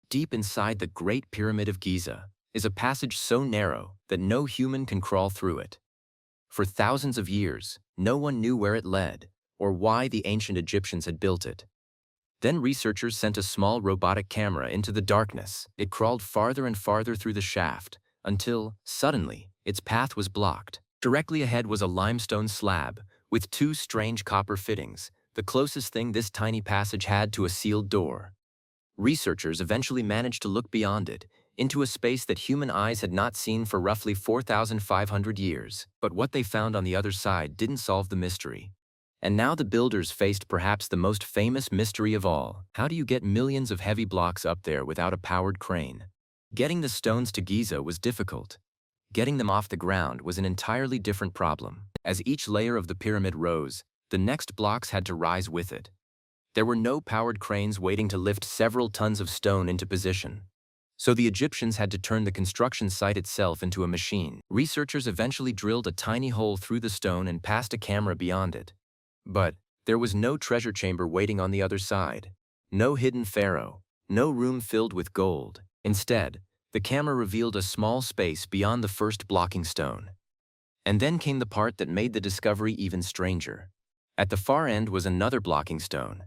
Deep inside the Great Pyramid of Giza is a passage so narrow that no human can crawl through it. For thousands of years, no one knew where it led or why the ancient Egyptians had built it. Then researchers sent a small robotic camera into the darkness. It crawled farther and farther through the shaft until, suddenly, its path was blocked. Directly ahead was a limestone slab with two strange copper fittings, the closest thing this tiny passage had to a sealed door. Researchers eventually managed to look beyond it, into a space that human eyes had not seen for roughly 4,500 years. But what they found on the other side didn't solve the mystery. And now the builders faced perhaps the most famous mystery of all. How do you get millions of heavy blocks up there without a powered crane? Getting the stones to Giza was difficult. Getting them off the ground was an entirely different problem. As each layer of the pyramid rose, the next blocks had to rise with it. There were no powered cranes waiting to lift several tons of stone into position. So the Egyptians had to turn the construction site itself into a machine. Researchers eventually drilled a tiny hole through the stone and passed a camera beyond it. But there was no treasure chamber waiting on the other side. No hidden pharaoh. No room filled with gold. Instead, the camera revealed a small space beyond the first blocking stone. And then came the part that made the discovery even stranger. At the far end was another blocking stone.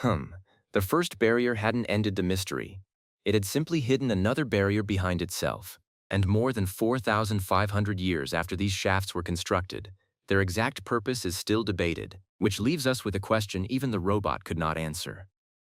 The first barrier hadn't ended the mystery. It had simply hidden another barrier behind itself. And more than 4,500 years after these shafts were constructed, their exact purpose is still debated, which leaves us with a question even the robot could not answer.